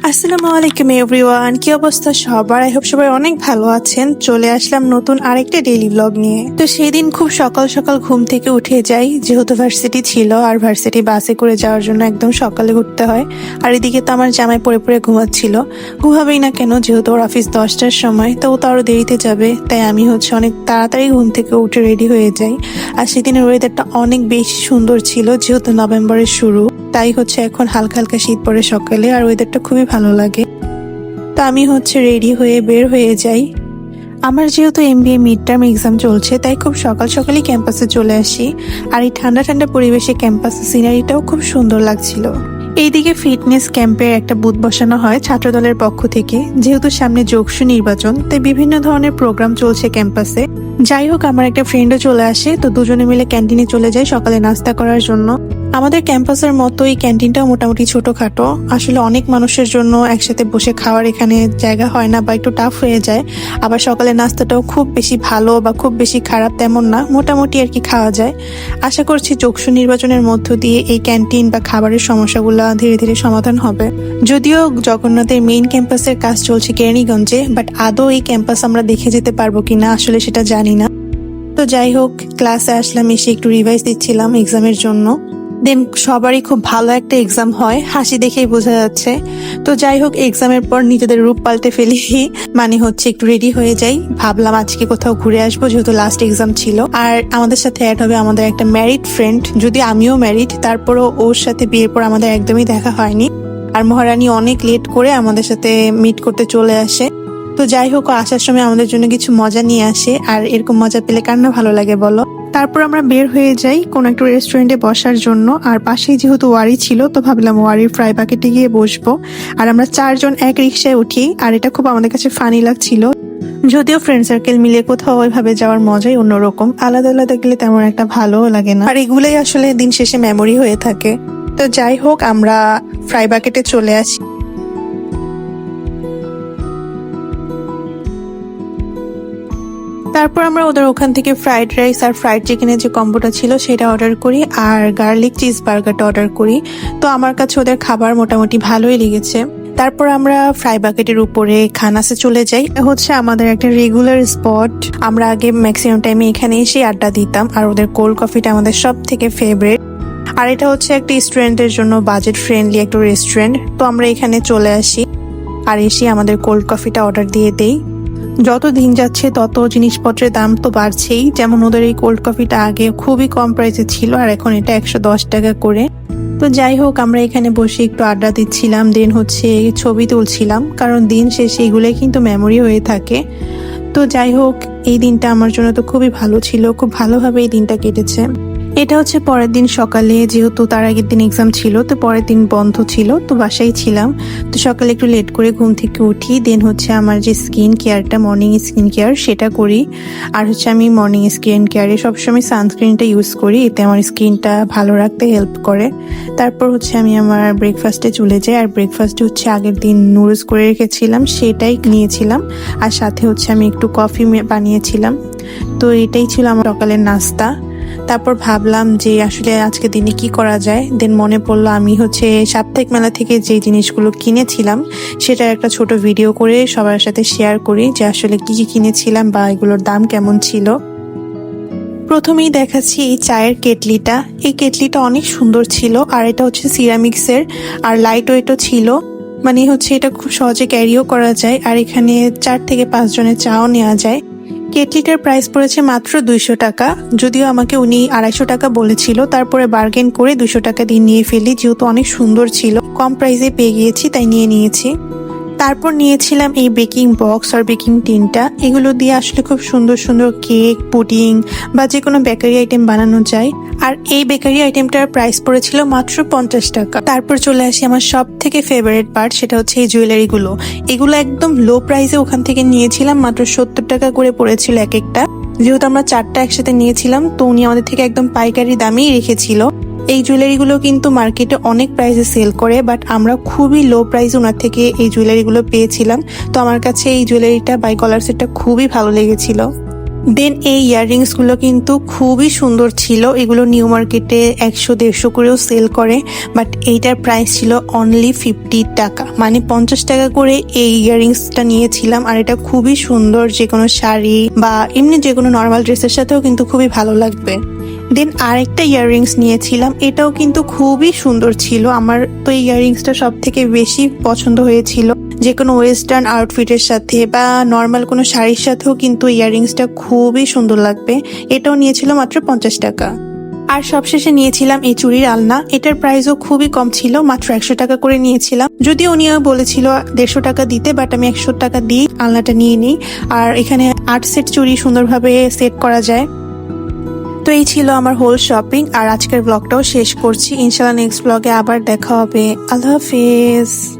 আসসালামু আলাইকুম এভরিওয়ান, কি অবস্থা সবার? আই হোপ সবাই অনেক ভালো আছেন। চলে আসলাম নতুন আরেকটা ডেইলি ব্লগ নিয়ে। তো সেই দিন খুব সকাল সকাল ঘুম থেকে উঠে যাই, যেহেতু ভার্সিটি ছিল আর ভার্সিটি বাসে করে যাওয়ার জন্য একদম সকালে উঠতে হয়। আর এদিকে তো আমার জামাই পড়ে পড়ে ঘুমাচ্ছিল। ঘুমাবেই না কেন, যেহেতু ওর অফিস 10টার সময়, তো ও তো আরো দেরিতে যাবে। তাই আমি অনেক তাড়াতাড়ি ঘুম থেকে উঠে রেডি হয়ে যাই। আর সেদিনের ওয়েদারটা অনেক বেশি সুন্দর ছিল, যেহেতু নভেম্বরের শুরু, তাই এখন হালকা হালকা শীত পড়ে সকালে, আর ওয়েদারটা খুবই ভালো লাগে। তো আমি রেডি হয়ে বের হয়ে যাই। আমার যেহেতু এমবিএ মিড টার্ম এক্সাম চলছে, তাই খুব সকাল সকালই ক্যাম্পাসে চলে আসি। আর এই ঠান্ডা ঠান্ডা পরিবেশে ক্যাম্পাসের সিনারিটাও খুব সুন্দর লাগছিল। এইদিকে ফিটনেস ক্যাম্পের একটা বুথ বসানো হয় ছাত্রদলের পক্ষ থেকে। যেহেতু সামনে যোগসু নির্বাচন, তাই বিভিন্ন ধরনের প্রোগ্রাম চলছে ক্যাম্পাসে। যাই হোক, আমার একটা ফ্রেন্ডও চলে আসে, তো দুজনে মিলে ক্যান্টিনে চলে যাই সকালে নাস্তা করার জন্য। আমাদের ক্যাম্পাসের মতো এই ক্যান্টিনটাও মোটামুটি ছোটখাটো। আসলে অনেক মানুষের জন্য একসাথে বসে খাওয়ার এখানে জায়গা হয় না, বা একটু টাফ হয়ে যায়। আবার সকালে নাস্তাটাও খুব বেশি ভালো বা খুব বেশি খারাপ তেমন না, মোটামুটি আর কি খাওয়া যায়। আশা করছি যোগসু নির্বাচনের মধ্য দিয়ে এই ক্যান্টিন বা খাবারের সমস্যাগুলো ধীরে ধীরে সমাধান হবে। যদিও জগন্নাথের মেইন ক্যাম্পাসের কাজ চলছে কেরানীগঞ্জে, বাট আদৌ এই ক্যাম্পাস আমরা দেখে যেতে পারবো কিনা আসলে সেটা জানি না। তো যাই হোক, ক্লাসে আসলাম, এসে একটু রিভাইজ দিচ্ছিলাম এক্সামের জন্য। দেন সবারই খুব ভালো একটা এক্সাম হয়, হাসি দেখেই বোঝা যাচ্ছে। তো যাই হোক, এক্সামের পর নিজেদের রূপ পাল্টে ফেলি, মানে একটু রেডি হয়ে যাই। ভাবলাম আজকে কোথাও ঘুরে আসবো, যেহেতু লাস্ট এক্সাম ছিল। আর আমাদের সাথে অ্যাড হবে আমাদের একটা ম্যারিড ফ্রেন্ড। যদি আমিও ম্যারিড, তারপরও ওর সাথে বিয়ের পর আমাদের একদমই দেখা হয়নি। আর মহারানী অনেক লেট করে আমাদের সাথে মিট করতে চলে আসে। তো যাই হোক, আসার সময় আমাদের জন্য কিছু মজা নিয়ে আসে, আর এরকম মজা পেলে কার না ভালো লাগে বলো। তারপর আমরা বের হয়ে যাই কোন একটা রেস্টুরেন্টে বসার জন্য। আর পাশেই যেহেতু ওয়ারি ছিল, তো ভাবলাম ওয়ারির ফ্রাই বাকেটে গিয়ে বসবো। আর আমরা 4জন এক রিক্সায় উঠি, আর এটা খুব আমাদের কাছে ফানি লাগছিল। যদিও ফ্রেন্ড সার্কেল মিলে কোথাও ওইভাবে যাওয়ার মজাই অন্যরকম, আলাদা আলাদা গেলে তেমন একটা ভালো লাগে না। আর এগুলোই আসলে দিন শেষে মেমোরি হয়ে থাকে। তো যাই হোক, আমরা ফ্রাই বাকেটে চলে আসি। তারপর আমরা ওদের ওখান থেকে ফ্রাইড রাইস আর ফ্রাইড চিকেনের যে কম্বোটা ছিল সেটা অর্ডার করি, আর গার্লিক চিজ বার্গারটা অর্ডার করি। তো আমার কাছে ওদের খাবার মোটামুটি ভালোই লেগেছে। তারপর আমরা ফ্রাই বাকেটের উপরে খানাসে চলে যাই। আমাদের একটা রেগুলার স্পট। আমরা আগে ম্যাক্সিমাম টাইমে এখানে এসে আড্ডা দিতাম, আর ওদের কোল্ড কফিটা আমাদের সব থেকে ফেভারিট। আর এটা একটা স্টুডেন্টের জন্য বাজেট ফ্রেন্ডলি একটা রেস্টুরেন্ট। তো আমরা এখানে চলে আসি, আর এসে আমাদের কোল্ড কফিটা অর্ডার দিয়ে দেই। যত দিন যাচ্ছে তত জিনিসপত্রের দাম তো বাড়ছেই। যেমন ওদের এই কোল্ড কফিটা আগে খুবই কম প্রাইসে ছিল, আর এখন এটা 110 টাকা করে। তো যাই হোক, আমরা এখানে বসে একটু আড্ডা দিচ্ছিলাম, দেন ছবি তুলছিলাম, কারণ দিন শেষে এগুলোই কিন্তু মেমোরি হয়ে থাকে। তো যাই হোক, এই দিনটা আমার জন্য তো খুবই ভালো ছিল, খুব ভালোভাবে এই দিনটা কেটেছে। এটা পরের দিন সকালে, যেহেতু তার আগের দিন এক্সাম ছিল, তো পরের দিন বন্ধ ছিল, তো বাসায় ছিলাম। তো সকালে একটু লেট করে ঘুম থেকে উঠি, দেন আমার যে স্কিন কেয়ারটা, মর্নিং স্কিন কেয়ার, সেটা করি। আর আমি মর্নিং স্কিন কেয়ারে সবসময় সানস্ক্রিনটা ইউজ করি, এতে আমার স্কিনটা ভালো রাখতে হেল্প করে। তারপর আমি আমার ব্রেকফাস্টে চলে যাই। আর ব্রেকফাস্টে আগের দিন নুডলস করে রেখেছিলাম, সেটাই নিয়েছিলাম। আর সাথে আমি একটু কফি বানিয়েছিলাম। তো এটাই ছিল আমার সকালের নাস্তা। তারপর ভাবলাম যে আসলে আজকে দিনে কি করা যায়। দেন মনে পড়লো আমি সাপ্তাহিক মেলা থেকে যে জিনিসগুলো কিনেছিলাম সেটার একটা ছোট ভিডিও করে সবার সাথে শেয়ার করি, যে আসলে কি কি কিনেছিলাম বা এগুলোর দাম কেমন ছিল। প্রথমেই দেখাচ্ছি এই চায়ের কেটলিটা। এই কেটলিটা অনেক সুন্দর ছিল, আর এটা সিরামিক্সের, আর লাইট ওয়েটও ছিল। মানে এটা খুব সহজে ক্যারিও করা যায়, আর এখানে 4 থেকে 5 জনের চাও নেওয়া যায়। কেটলিটার প্রাইস পড়েছে মাত্র 200 টাকা। যদিও আমাকে উনি 250 টাকা বলেছিল, তারপরে বার্গেন করে 200 টাকা দিয়ে নিয়ে ফেলি, যেহেতু অনেক সুন্দর ছিল, কম প্রাইসে পেয়ে গিয়েছি, তাই নিয়ে নিয়েছি। তারপর নিয়েছিলাম এই বেকিং বক্স আর বেকিং টিনটা। এগুলো দিয়ে আসলে খুব সুন্দর সুন্দর কেক, পুডিং বা যে কোনো বেকারি আইটেম বানানো যায়। আর এই বেকারি আইটেমটার প্রাইস পড়েছিল মাত্র 50 টাকা। তারপর চলে আসি আমার সব থেকে ফেভারিট পার্ট, সেটা এই জুয়েলারিগুলো। এগুলো একদম লো প্রাইসে ওখান থেকে নিয়েছিলাম, মাত্র 70 টাকা করে পড়েছিল এক একটা। যেহেতু আমরা 4টা একসাথে নিয়েছিলাম, তো উনি আমাদের থেকে একদম পাইকারি দামেই রেখেছিল। এই জুয়েলারিগুলো কিন্তু মার্কেটে অনেক প্রাইসে সেল করে, বাট আমরা খুবই লো প্রাইসে ওনার থেকে এই জুয়েলারিগুলো পেয়েছিলাম। তো আমার কাছে এই জুয়েলারিটা বাই গলার সেটটা খুবই ভালো লেগেছিল। দেন এই ইয়াররিংস গুলো কিন্তু খুবই সুন্দর ছিল। এগুলো নিউ মার্কেটে 100-150 করেও সেল করে, বাট এইটার প্রাইস ছিল অনলি 50 টাকা, মানে 50 টাকা করে এই ইয়াররিংসটা নিয়েছিলাম। আর এটা খুবই সুন্দর, যে কোনো শাড়ি বা এমনি যে কোনো নর্মাল ড্রেসের সাথেও কিন্তু খুবই ভালো লাগবে। দেন আরেকটা ইয়াররিংস নিয়েছিলাম, এটাও কিন্তু খুবই সুন্দর ছিল। আমার তো এই ইয়াররিংসটা সব থেকে বেশি পছন্দ হয়েছিল। যে কোনো ওয়েস্টার্ন আউটফিটের সাথে বা নর্মাল কোনো শাড়ির সাথেও কিন্তু ইয়াররিংসটা খুবই সুন্দর লাগবে। এটাও নিয়েছিল মাত্র 50 টাকা। আর সবশেষে নিয়েছিলাম এই চুড়ির আলনা। এটার প্রাইসও খুবই কম ছিল, মাত্র 100 টাকা করে নিয়েছিলাম। যদিও উনিও বলেছিল 150 টাকা দিতে, বাট আমি 100 টাকা দিয়ে আলনাটা নিয়ে নিই। আর এখানে 8 সেট চুড়ি সুন্দরভাবে সেট করা যায়। তো এই ছিল আমার হোল শপিং। আর আজকের ব্লগটাও শেষ করছি। ইনশাল্লাহ নেক্সট ব্লগে আবার দেখা হবে। আল্লাহ হাফেজ।